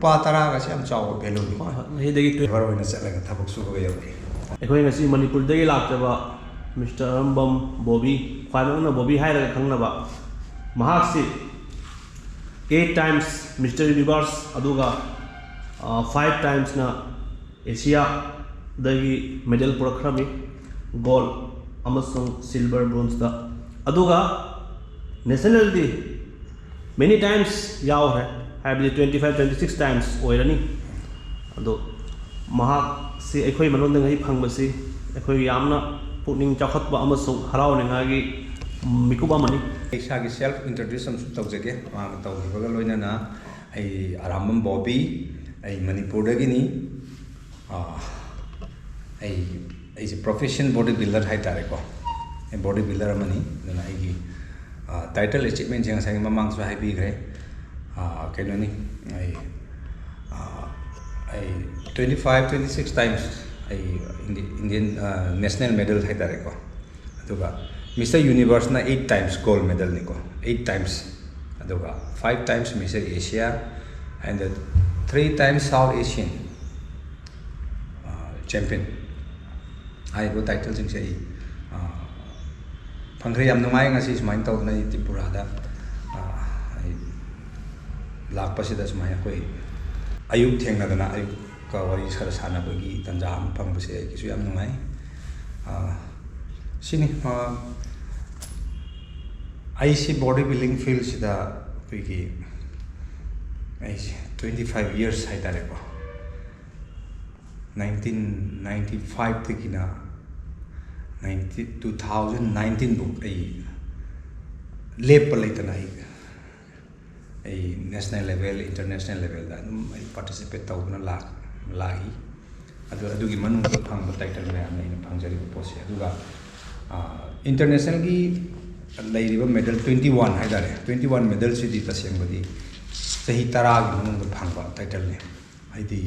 lupa taraga si am chaw value ni he degi driver oina chatlaga thabak su ga yawi ekhoi ngasi manipur degi laktaba Mr. Arambam Boby final Boby haira khangnaba mahaksi 8 times Mr. Universe aduga 5 times na Asia dagi medal purakhrami gold amasung silver bronze da aduga national di many times yaw hai have 25-26 times oirani ado mahak si ekhoi manon dang hi phangbasi ekhoi yamna pukning chakhatba amasung harau nengagi mikuba mani isa gi self introduction su tawjage ma tawgi baga loina na ai Arambam Boby ai manipur dagi ni ai profession bodybuilder hai tare ko ai bodybuilder mani na ai gi title achievement jang sang mamang su hai bi gre kaino ni ai 25-26 times ai Indian national medal hai tare ko aduga Mr. Universe na 8 times gold medal ni ko 8 times aduga 5 times Mr. Asia and 3 times South Asian champion ai bo title jing sei phangre yam nungai ngasi smain taw na Tripura da ai lakpa sida smai koi ayuk thengna dana ayuk ka wari sara sana bagi tanja am phangbu se ki su yam nungai sini I see bodybuilding field sida bagi ai 25 years hai tare ko 1995 tekina 2019 book ai level itana ai national level international level da ai participate tawna lagi adugi manung ko phang title me am ina phangjari post aduga international gi lairiba medal 21 haidare 21 medal sidi tasembadi sahi taragi manung ko phangba title ne aidi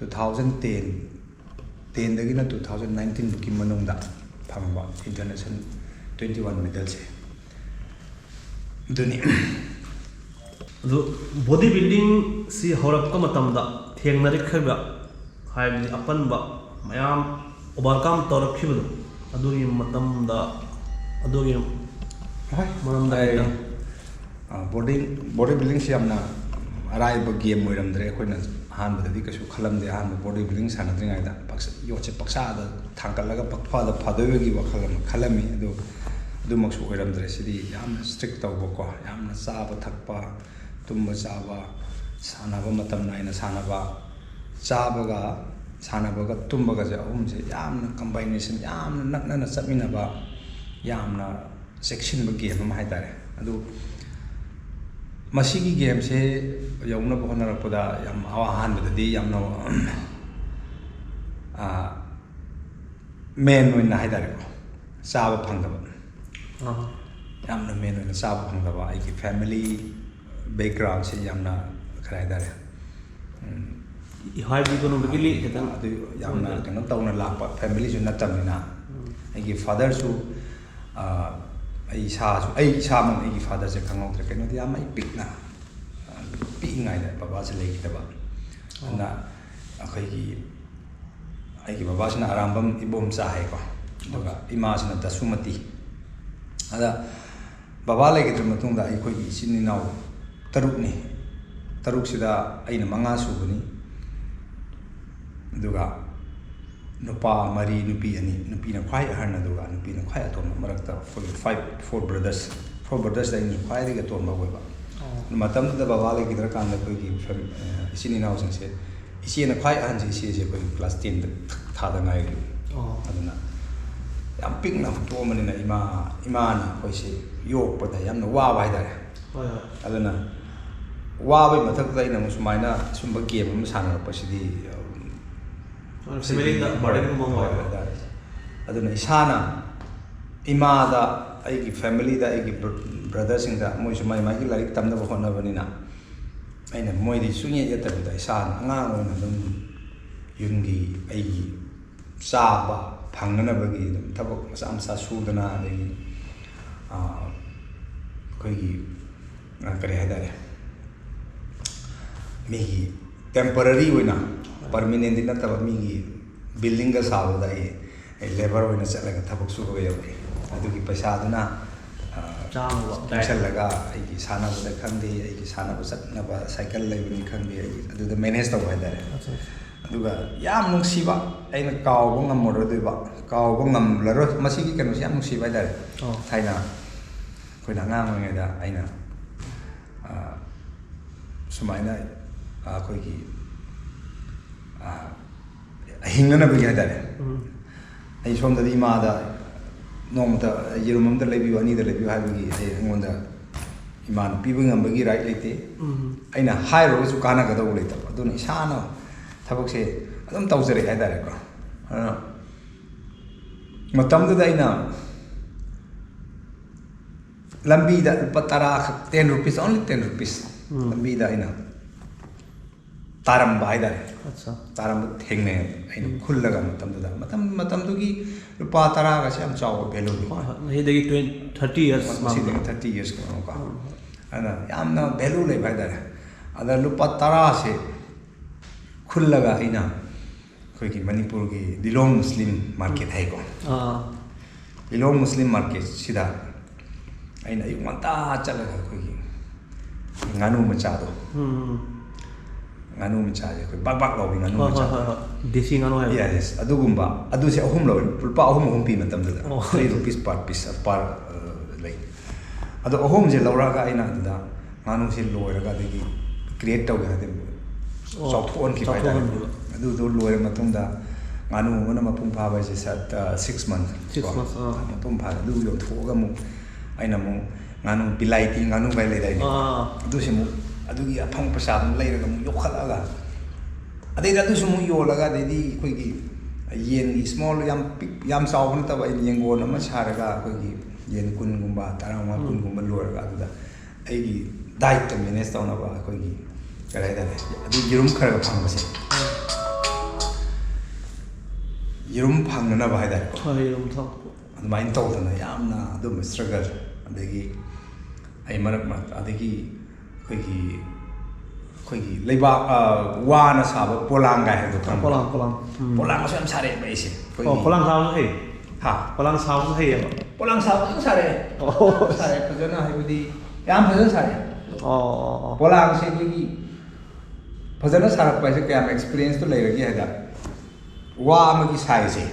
2010 dagina 2019 buki manung da phangba international 21 medal se duni adu body building si horakka matamda thengnari khaiba haibni apanba mayam overcome torakhibu adugi matamda adugi maramda bodybuilding si amna araiba game oiramdre khoina hanbadadi kasu khalamde han bodybuilding sanadringai da yoche paksa da thangkalaga pakpha da phadoyegi wakhalam khalami adu maksu oiramdre sidi yamna strict tawbo ko yamna chaba thakpa tumba chaba sanaba matam naina sanaba chabaga sanabaga tumbaga ja umje yamna combination yamna nakna chatminaba yamna section ba game ma haitare adu masigi game se yauna bohna rapoda yam awahan badadi yamna men oina haidare ko chaba phangdaba yamna men oina chaba phangdaba ai ki family background se yamna khara haidare ihai bi kono bigili ketan adu yamna kano tawna lakpa family ju natamina ai ki father su ai sa man ai father se khangau tre keno dia mai pikna ngai da baba se legi da ba na akai gi ai gi baba sina Arambam ibom sa hai ko doga ima sina dasumati ada baba legi da matung da ai khoi gi sinni nau taruk sida aina manga su bani doga nupa mari nupi ani nupi na khwai harna doga nupi na khwai atom marakta 4 brothers da in khwai de atom ba ba matam da baba le gidra kan da koi isini na usang se isi na khwai an se se koi class 10 da tha da ngai aduna yam ping na to mani na ima na koi se yok pa da yam na wa ba da aduna wa ba mathak da ina musmaina sumba game ma sana pa sidi family da burden mo da aduna isana ima da ai ki family da ai ki brothers sing da moi sumai mai ki larik tamda ba khona bani na aina moi di sunye yata da isana ngang ona dum yungi ai sa ba phangna ba gi dum thabak masa su dana ai koi gi kare hadare mi temporary oina permanent nattaba migi building ga sabuda ai labor oina chalaga thabak su ga yawi adugi paisa aduna chalaga ai ki sana buda khandi ai ki sana bu satna ba cycle leibni khandi ai adu da manage taw hai dare aduga yam nungsiba aina kaw bo ngamoro doiba kaw bo ngamlaro masigi kanu yam nungsiba dare thaina koina ngang ngai da aina sumaina koi ki hingana bi dare ai som da ima da nomta yerumam da lebi ani da lebi ha bi ai ngonda iman pi bi ngam bi right lete aina hai ro su kana ga da uleta aduna isana thabak se adum tawjare hai dare ko matam da aina lambi da patara 10 rupees only 10 rupees lambi da aina taram bai dare taram thengne aina khullaga matam du gi rupa tara ga se am chaw value he de 30 years 30 years ko ka ana yamna value le bai dare ada rupa tara se khullaga aina koi ki manipur gi dilong muslim market hai ko dilong muslim market sida aina yu manta chalaga koi ki nganu macha do nganu macha je koi bak lo bi nganu macha desi nganu hai yes adugumba adu se ahum lo pulpa ahum pi matam da 3 rupees per piece per like adu ahum je laura ga aina da nganu se loira ga de create taw ga de chawthon ki pai da adu do loira matung da nganu mana mapung pha ba je sat 6 months mapung pha adu yo thoga mu aina mu nganu bilai ti nganu bai le dai adu se mu adu gi aphang pasad mu lai ra mu yokhal aga adai da du su mu yo laga de di koi gi yen gi small yam saw ban ta ba yen go na ma chara ga koi gi yen kun gumba tarang ma kun gumba lor ga adu da ai gi diet ta manage ta na ba koi gi karai da adu girum khar ga phang ba se girum phang na ba hai da girum thang adu main taw da na yamna adu struggle adagi ai marak ma adagi koi gi leiba wana saba polang ga he do kan polang so am sare ba ise polang saw he ha polang saw he polang saw sare sare pajana hai budi yam pajana sare polang se gi pajana sarak pa se kya experience to lai ragi hai da wa ma gi sai se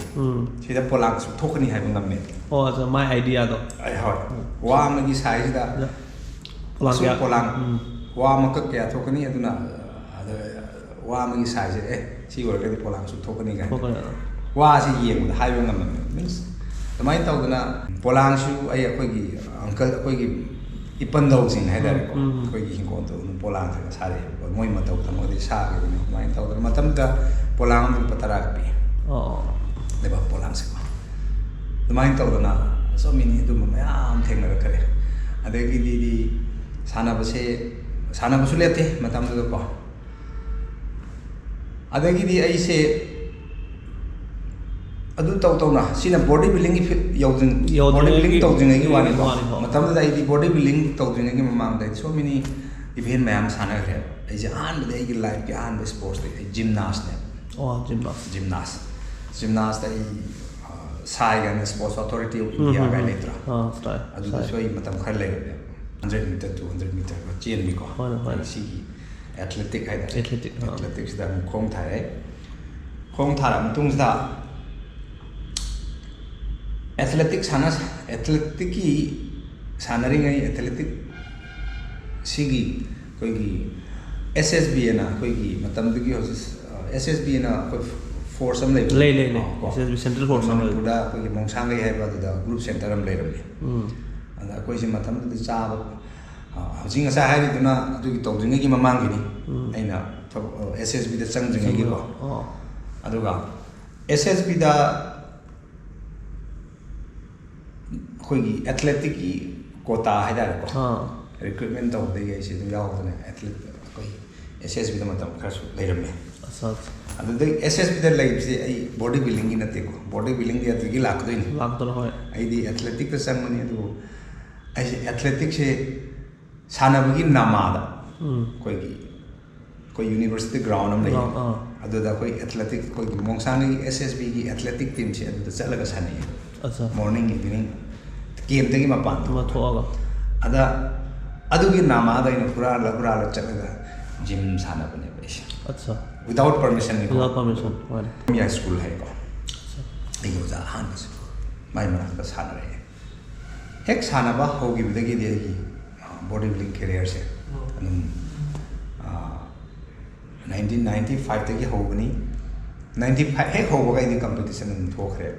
sida polang su thokani hai ngam me so my idea do ai hoi wa ma gi sai da polang wa ma ka kya thokani aduna wa ma gi sai se si wor ga polang su thokani ga wa si yeng da hai ngam me means tamai taw dana polang su ai akoi gi uncle akoi gi ipan dau sing hai da ko akoi gi hingkon to polang sa sare moi ma taw tamo di sa ga ni mai taw da matam da polang du patara pi leba polang se ko tamai taw dana so mini du ma yam thengna ga kare adegi di sana basu lete matam da ko adegi di ai se adu taw taw na sina body building ki yaujin body building taw jing gi wani ko matam da ai di body building taw jing gi mamang da so many event mayam sana ga ai je an da ai gi life ki an sports da gymnast ne gymnast da ai sai ga ne sports authority of india ga letra adu da so ai matam khar le 100 meter 200 meter ko chen mi ko si athletic hai da athletics da khong thara matung da athletic ki sanari ngai athletic sigi koi gi ssb na koi gi matam du gi ssb na koi force am le ssb central force am da koi gi mongsang gai hai ba da group center am le ram ada koi si matam du cha ba hojing asa hai du na du gi tong jing gi mamang gi ni aina ssb da chang jing gi ko aduga ssb da koi gi athletic ki quota hai da ko recruitment taw de ge si du yaw da ne athlete koi ssb da matam kha su le ram me adu de ssb da lai se ai body building gi na te ko body building dia tu gi lak do ni lak do hoy ai di athletic ka sang mani adu ai athletic se sana bagi nama da koi gi कोई university ground हम नहीं Ground, अदुदा कोई athletic कोई मोंगसांग की SSB की athletic team से अदुदा चलगा सानी अच्छा मॉर्निंग इवनिंग गेम तगी मपान तुम थोड़ा अदा अदुगी नामादा इन पुरा चलगा जिम साना बने बैसे अच्छा विदाउट परमिशन नहीं without permission wari मिया स्कूल है को नहीं हो जा हान से माय मना का साना रहे हेक साना बा होगी बिदगी देगी बॉडी बिल्डिंग करियर से 1995 तक होगनी 95 हेक होगा इदी कंपटीशन में थोखरे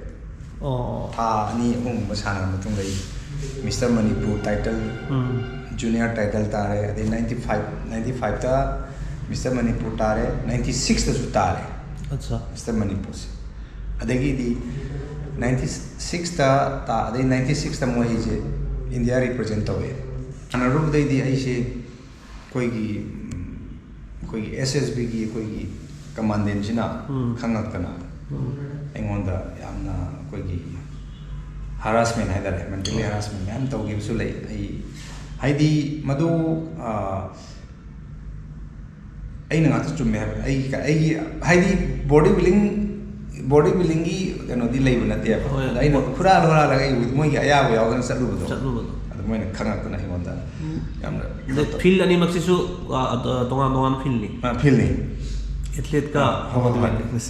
था अनि उम साना मतुंग गई mister Manipur title junior title तारे अदे 95 ता मिस्टर मणिपुर तारे 96 तसु तारे अच्छा मिस्टर मणिपुर से अदेगी दी 96 ता अदे 96 ता मोहि जे इंडिया रिप्रेजेंट तवे अनरुब दे दी आई से कोई SSB की कोई कमांडेंट जिना खंगकना एंगोंदा यामना कोई harassment है दरे mentally harassment मैम तो गिव सुले हाइदी मधु आई नंगा तो चुम्मे आई हाइदी बॉडी बिल्डिंग की कनो दी लेब नते आई नो खुरा लोरा लगे मोय की आया याव गन चलु बदो अद मोय न खंगा तो नहीं होता यामना फील्ड अनि मक्सिसु तोंगान फील्ड नि फील्ड नि एथलीट का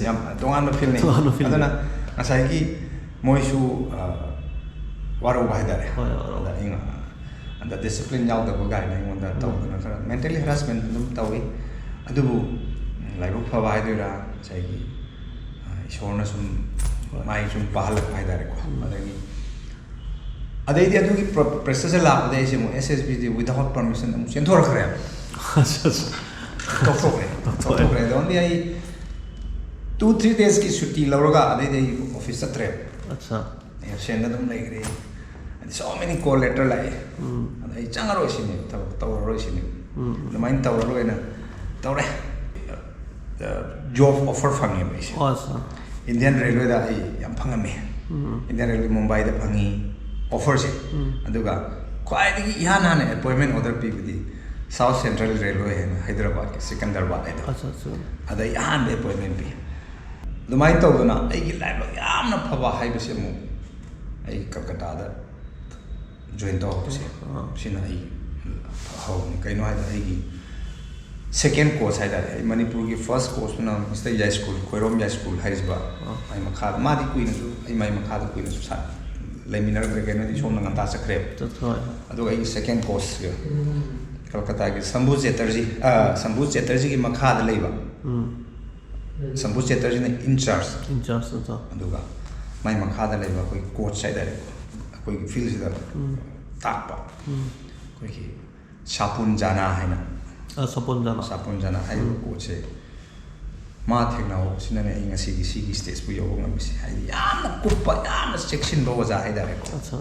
याम तोंगान फील्ड नि अदना असai की मोयसु वारो भाईदारे अदा इंगा अंदा डिसिप्लिन यावदबो गाइना इंगोंदा तौदना खरा मेंटली हरासमेंट दum तौई अदुबु लाइबो फबा हाइदुरा साइगी इशोरना सुम माइ सुम पहलक भाईदारे को अदगी अदैदि अदुगी प्रेसेस लापदे से मो SSB दि विदाउट परमिशन मु सेंथोर खरे अच्छा तो ओनली आई 2-3 days की छुट्टी लौरगा अदैदि ऑफिस सत्रे अच्छा send them लेगरे so many call letter लाए अदai चंगरो सिने तवरो सिने लमाइन तवरो ना तवरे जॉब ऑफर फंगे बेस अच्छा इंडियन रेलवे दा आई याम फंगमे इंडियन रेलवे मुंबई दा फंगी ऑफर से अदुगा क्वाइदगी इहान हाने अपॉइंटमेंट ऑर्डर पीबदी साउथ सेंट्रल रेलवे है हैदराबाद के सिकंदराबाद है अच्छा अच्छा अदai इहान अपॉइंटमेंट पी लमाइन तवदना आई लाइफ यामना फबा हाइबसे मु आई कलकत्ता दा join to se sina ai how kaino ha ai gi second course ha da manipur gi first course na mr ya school khoirom ya school haris ba ai makha ma di kuin su ai mai makha da kuin su sa leminar de kaino di som na ta sakre ado ai second course ge kolkata gi sambhu chatterjee gi makha da leiba sambhu chatterjee na in charge ta aduga mai makha da leiba koi coach sai da कोई feel से ताकपा कोई की सापुन जाना है ना सापुन जाना है कोचे मा थेंना हो सिना ने इंगा सी स्टेज पु योगो ngam si hai याम कुप्पा याम सेक्शन बो जा है दारे को अच्छा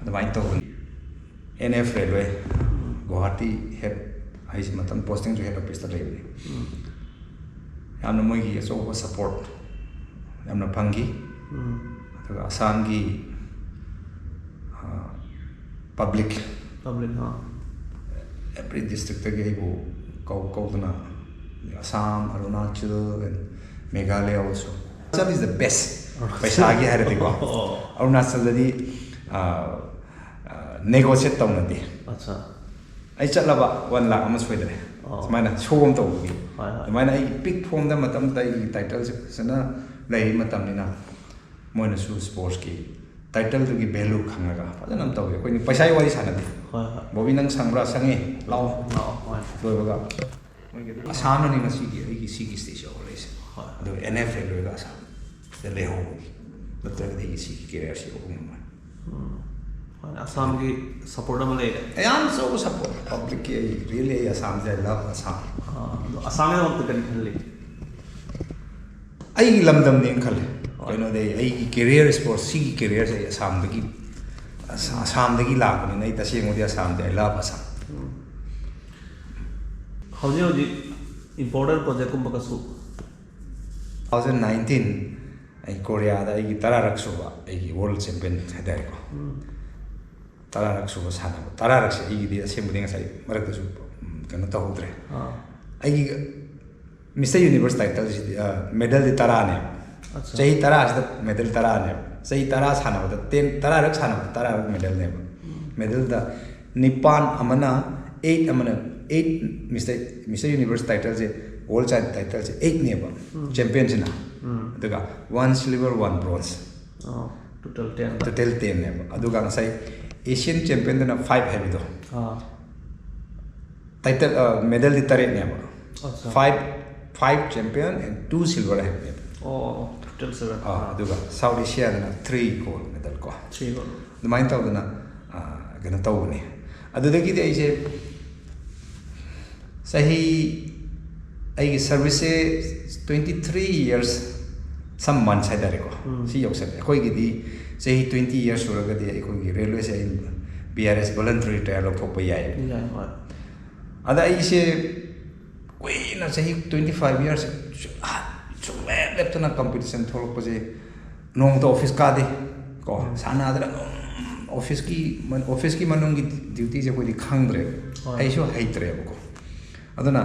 अदवाइन तो NF रेलवे गुवाहाटी हेड हाई मतन पोस्टिंग जो हेड ऑफिस ता लेबे याम मोई की सो सपोर्ट याम फंगी तो आसाम की public हाँ every district तक ये वो कौतना Assam, Arunachal and Meghalaya also. Arunachal is the best. पैसा आगे है रहते को Arunachal दरी negotiate तो नहीं अच्छा आई चला बा 1 लाख अमस हुए दरे मायना शोम तो होगी मायना आई पिक फॉर्म दा मतम ताई टाइटल से सना लाई मतम निना मोइना शू स्पोर्ट्स की टाइटल तो की वैल्यू खंगा फजन हम तवे कोई पैसा वाली साना दे बॉबी नंग संग्रा संगे लाओ दो बगा आसान नहीं मसी की सी की स्टेज हो रही से दो NF रेलवे का सा दे ले हो लगता है कि सी की कैरियर से हो आसाम की सपोर्ट में ले यार सो सपोर्ट पब्लिक की रियली आसाम से लव आसाम आसाम में वक्त करी खले आई लमदम ने खले कहीं दे आई कैरियर स्पोर्ट्स सी की कैरियर से आसाम दगी लापने नहीं तसे मुझे आसाम दे लव आसाम हौजी हौजी इम्पोर्टेंट प्रोजेक्ट को बकसु 2019 आई कोरिया दा आई तरा रखसुबा आई वर्ल्ड चैंपियन है दे को तरा रखसुबा साना तरा रखसे आई दी असेंबली ngasai मरक दसु कनो तो होद्रे ꯑꯩꯒꯤ ꯃꯤꯁꯇꯔ ꯌꯨꯅꯤꯚꯔꯁ ꯇꯥꯏꯇꯜꯁꯤꯗꯤ ꯃꯦꯗꯜꯗꯤ 10ꯅꯦꯕ ꯆꯍꯤ 10ꯁꯤꯗ ꯃꯦꯗꯜ 10ꯅꯦꯕ ꯆꯍꯤ 10 ꯁꯥꯟꯅꯕꯗ 10ꯔꯛ ꯁꯥꯟꯅꯕꯗ 10ꯔꯛ ꯃꯦꯗꯜꯅꯦꯕ ꯃꯦꯗꯜꯗ 9 ꯑꯃꯅ 8 ꯑꯃꯅ 8 ꯃꯤꯁꯇꯔ ꯌꯨꯅꯤꯚꯔꯁ ꯇꯥꯏꯇꯜꯁꯦ ꯋꯥꯔꯜ ꯆꯥꯏꯜ ꯇꯥꯏꯇꯜꯁꯦ 8ꯅꯦꯕ ꯆꯦꯝꯄꯤꯌꯟꯁꯤꯅ ꯑꯗꯨꯒ 1 silver 1 bronze total 10ꯅꯦꯕ ꯑꯗꯨꯒ ꯉꯁꯥꯏ ꯑꯦꯁꯤꯌꯟ ꯆꯦꯝꯄꯤꯌꯟꯗꯅ 5 ꯍꯥꯏꯕꯗꯣ टाइटल मेडल दी 8नेब 5 चैंपियन एंड 2 सिल्वर है total 7 अदुगा साउथ एशिया दना 3 गोल्ड मेडल को 3 gold दुमाइन तौदना गना तौबने अदुदगी दे आइसे सही आई सर्विस से 23 years some months है दारे को सी योक्सन कोई गिदी सही 20 years सुरगदी कोई रेलवे से BRS voluntary trial of थोप याय अदा इसे कोई ना सही 25 years चुमे लेफ्टना कंपटीशन थोड़ा पजे नोंग तो ऑफिस का दे को साना अदर ऑफिस की मनों की ड्यूटी से कोई खांग रहे ऐसो हाइट रहे को अदना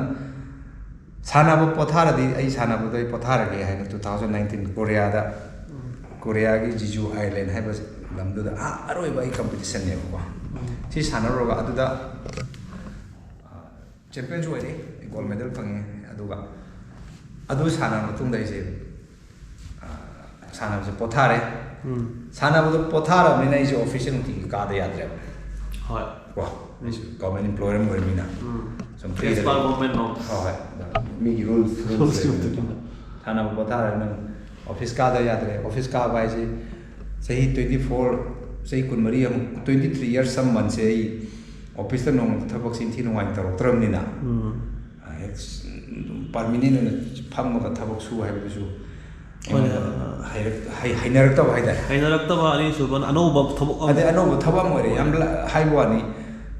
साना वो पथार दी ऐ साना वो तो पथार गया है 2019 कोरिया की जिजू आइलैंड है बस लम्दुदा अरोई बाई कंपटीशन ने को सी साना रोगा अदुदा चैंपियन जो है गोल्ड मेडल फंगे अदुगा अदु साना मतुंग दैसे साना से पोथारे साना वो पोथार अपने इसे ऑफिशियल की कादे याद रहे हां वाह गवर्नमेंट एम्प्लॉयर में मिना सम प्रिंसिपल गवर्नमेंट नो हां मी रूल्स साना वो पोथार न ऑफिस कादे याद रहे ऑफिस का बाय से सही 24 सही कुनमरी 23 years some months से ऑफिस नों थबक सिंथि नुवाई तरक्तरमनिना परमिनेंट फम का थबक सु हाइबसु हाइनरक्तब अनि सुबन अनोब थबक अदे अनोब थबम ओरे याम हाइबवानी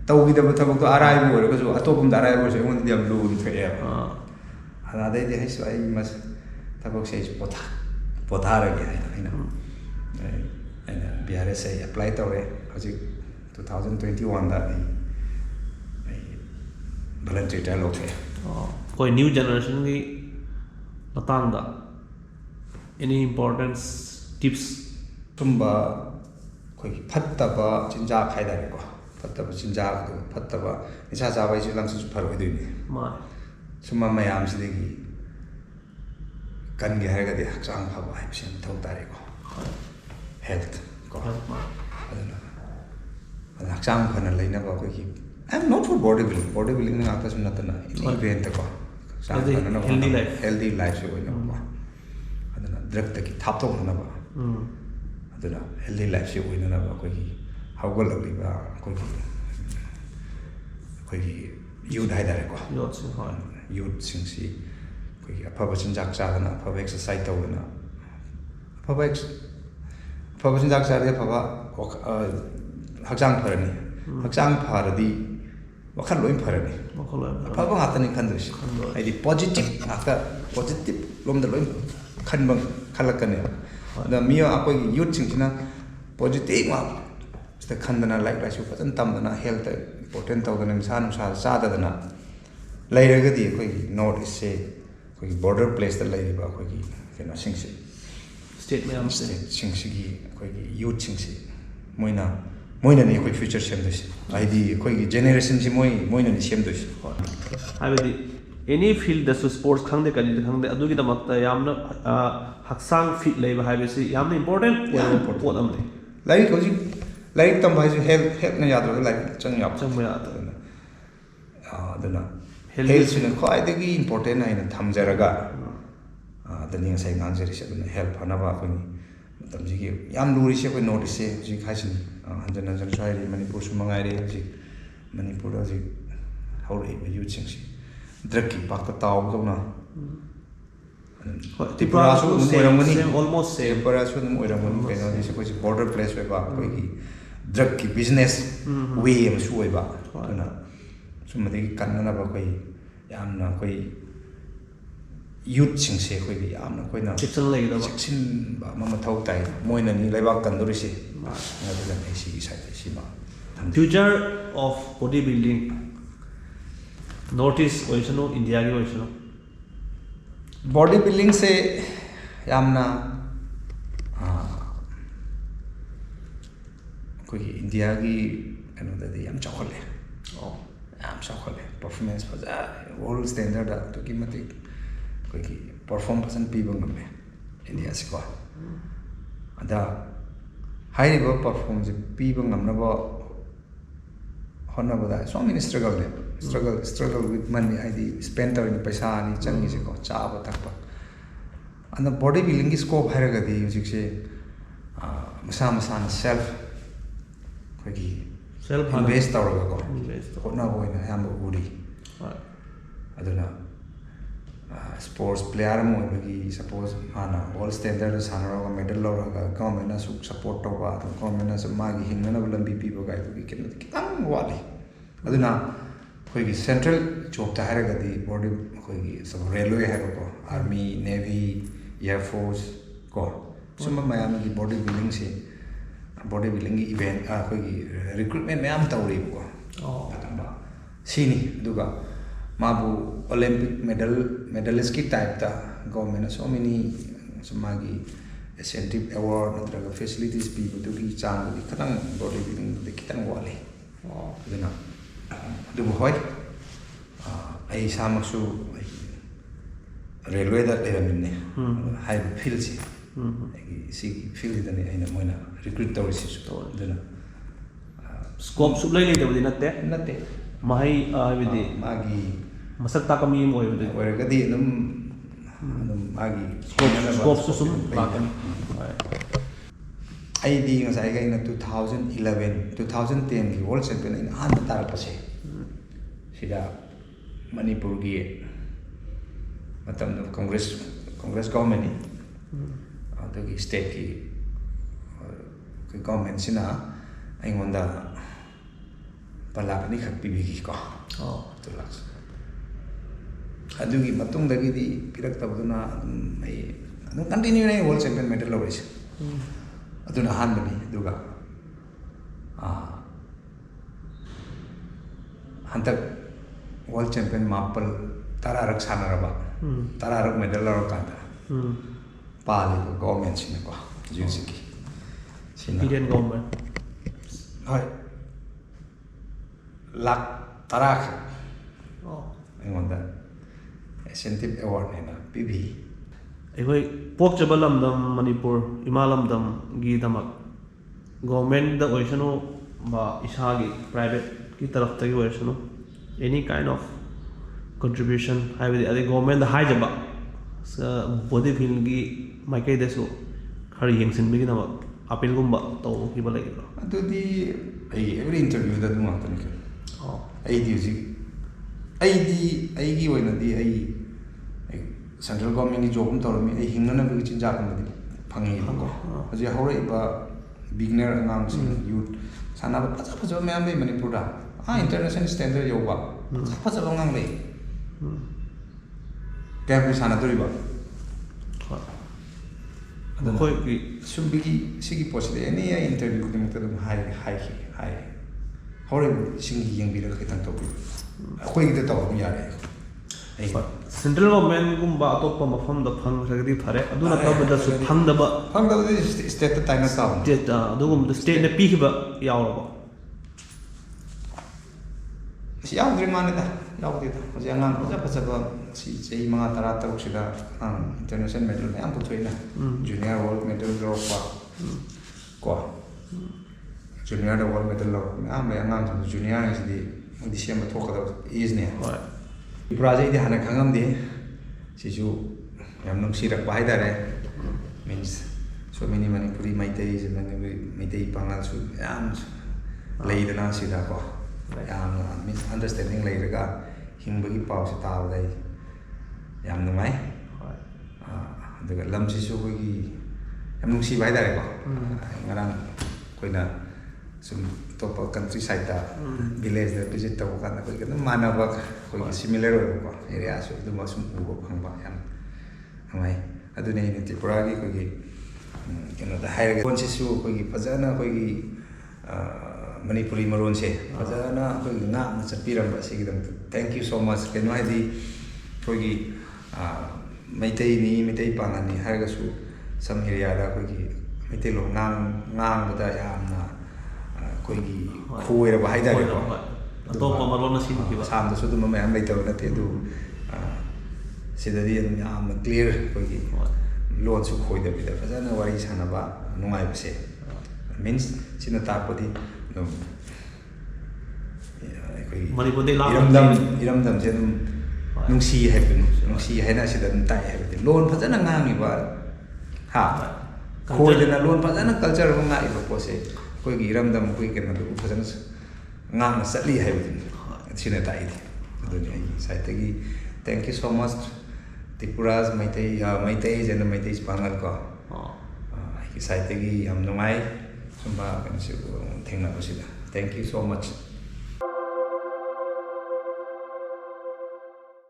तौगिदब थबक तो अराइब ओरगसु अतोपम दराइब ओरसु उन दिम लून थेय अनादे दे हाइसु आई मस थबक से पोथारगे हैना BRS से अप्लाई तौरे हजि 2021 दा voluntary trial थे कोई न्यू जनरेशन की मतंग any importance tips तुम्बा कोई फत्तबा चिंजा खाइदारे को फत्तबा चिंजा को फत्तबा निशा जाबाई जो लंग से फर होई मा सुमा मयाम से देगी कन गे हरगा दे हचांग फबा है से थौ तारे को हेल्थ को अदना हचांग फन लेना बा कोई I'm not for bodybuilding. Bodybuilding na atas na tana. Event ko. Healthy life se hoina ba. Adana drug ta ki thap to na ba. Adana healthy life se hoina na ba koi hawgal lagli ba koi youth hai dare ko. Youth sing si koi aphaba chinjak cha na aphaba exercise to na. Aphaba chinjak cha de aphaba hakjang pharani. Hakjang pharadi वखन लोइन फरने फबंग हातनी खंदुस आइदि positive लोमद लोइन खनबंग खलकने द मियो अकोइ यूथ सिंगसिना पॉजिटिव मा स्त खंदना लाइक लाइसु फजन तमदना हेल्थ इंपोर्टेंट तौदना सान सा साददना लैरगदि कोइ नॉर्थ ईस्ट से कोइ बॉर्डर प्लेस द लैरिबा कोइ केनो सिंगसि स्टेट में स्टेट सिंगसिगी कोइ यूथ सिंगसि मोइना ने कोइ फ्यूचर सेमदुस आइदि कोइ जेनरेशन सि मोइना ने सेमदुस हाइबदि एनी फील्ड दसु स्पोर्ट्स खंगदे कनि खंगदे अदुगी दमक्ता यामना हक्सांग फिट लेबा हाइबसि यामना इंपोर्टेंट पोट अमले लाइक तम भाइजु हेल्थ न यादरो लाइक चंग याद अदना हेल्थ सिन ख्वाइदगी इंपोर्टेंट हैन थमजरगा दनि sai nganjari se aduna health फनबा कोइ तमजिगी याम लुरि से कोइ नोटिस से जि खाइसिन हंजन साइरी मणिपुर सुमंगाइरे जी मणिपुर जी हौरे यूथ सिंगसी ड्रग की पाक ताव जौना त्रिपुरा सु मोरंगनी ऑलमोस्ट सेम त्रिपुरा सु मोरंगनी केनो दिस कोइ बॉर्डर प्लेस वे बा कोइ की ड्रग की बिजनेस वे एम सु वे बा ना सुमदि कन्नना बा कोइ यामना कोइ यूथ सिंगसे कोइ यामना कोइना सेक्शन लेदा बा सेक्शन बा मथौ ताइ मोइना नि लेबा कंदोरिसे future of bodybuilding North East oisano, India ki oisano. Body building se Yamna कोई इंडिया की कनोदे यम चौखले यम चौखले परफॉर्मेंस फजा वर्ल्ड स्टैंडर्ड तो की मत कोई की परफॉर्म पसंद पीबंग में इंडिया से को अदा हाई लेवल परफॉर्मेंस पीबंग हमने वो होना बता सो mini struggle with money ID spend इन पैसा नहीं चंगी से को चाब तक पर अंदर बॉडी बिल्डिंग की स्कोप है रगदी यूजिक से मसा मसा सेल्फ कोई सेल्फ इन्वेस्ट तौरगा को होना वो ना हम उड़ी अदुना स्पोर्ट्स प्लेयर में बगी सपोज हाना ऑल स्टैंडर्ड सानरोगा मेडल लौरगा गवर्नमेंट ना सपोर्ट तौबा गवर्नमेंट ना मागी हिंगना लंबी पीबो गाय बगी कितन वाली अदुना कोई सेंट्रल जॉब ता हैरगदी बॉडी कोई सब रेलवे है को आर्मी नेवी एयर फोर्स को सुम मयाम की बॉडी बिल्डिंग से बॉडी बिल्डिंग की इवेंट कोई रिक्रूटमेंट मैम तौरी को सीनी दुगा माबू ओलंपिक मेडलिस्ट की टाइप ता गवर्नमेंट सो मेनी समागी इंसेंटिव अवार्ड नत्रगा फैसिलिटीज पीबो दुगी चांग दी खतंग बॉडी बिल्डिंग दे कितन वाले अदुना दुबो होय आई सामसु रेलवे दा लेरमिने हाई फील्ड से सी फील्ड दने आइना मोइना रिक्रूट तौरिसि तो अदुना scope soup lai leitawdi natte mahai abidi magi masak ta kami mo oyde oiragadi adum magi scope su sum lakani ai di ngasai ga ina 2010 ki world champion in han tar pase sida manipur gi matam congress government ni adagi state ki government sina aingonda palakni khak pibigi ko to laks adugi matung dagi di pirak tabduna mai anu continue nei world champion medal lawis aduna han bani duga hantak world champion mapal tararak sanaraba tararak medal law kanta pali government sina ko jusiki Indian government hoy lak tarak aingonda incentive award nena pb aihoi pokchaba lamdam manipur imalamdam gi damak government da oisano ba isagi private ki taraf ta gi oisano any kind of contribution haibadi ade government da haijaba body building gi maikai desu khari yengsin bigi damak appeal gumba to ki balai lo adudi ai every interview da dum atani ke ai di uji ai gi oina di ai central government ki job um tormi ai hingna bi chin jak ma di phangi ko aje hore ba beginner angang sing youth sana ba pacha me am manipur da international standard yo ba pacha ngang le kaya bi sana dori ba khoi ki sumbigi sigi posile any interview dim ta dum hai hore singi yang bi ra khitan to bi khoi gi ta to yare central government gumba atoppa mafam da phang ragdi phare aduna tabda su phangdaba state ta taina ta state adugum da state na pihiba yaoraba si yaudri manida yaudri ta hoje angang pacha si sei mga tara taruk sida international medal me am puthoina junior world medal draw pa ko junior world medal lo am me angang junior is di December thokada is ne Tripura di hana khangam di sisu yam nungsirak ba haidare means so many Manipuri Maitai pangal su yam leidana sida ko yam misunderstanding leiraga hingbagi paw se taw dai yam nungai aduga lam sisu gi yam nungsi ba haidare ko ngarang koina sum top country side da village da visit to kan ko kan manaba ko similar ko area so du ma sum ko phangba yam amai adu nei ni Tripura gi ko gi keno da hair ga konsi su ko gi fajana ko gi Manipuri maron se fajana ko gi na chapiram ba se gi dam thank you so much keno haidi kogi maitai panani haragasu some area da kogi maitai lo ngang bada yamna kogi khoira ba haida ko atop marlona sin ki ba sam da su dum mayam lai taw na te du sidadi yam clear kogi loan su khoi da bida fazana wari sana ba nungai bse means sina tapodi no Manipur de la iramdam je nungsi happen nungsi haina sida tai happen loan fazana ngangi ba ha khoi de na loan fazana culture ba ngai ba pose koi gi iramdam koi ke na du fazana ngang satli happen sina tai di sai tagi thank you so much Tripura's maitai jena maitai spangal ko sai tagi yam nungai sumba kan su thengna basida thank you so much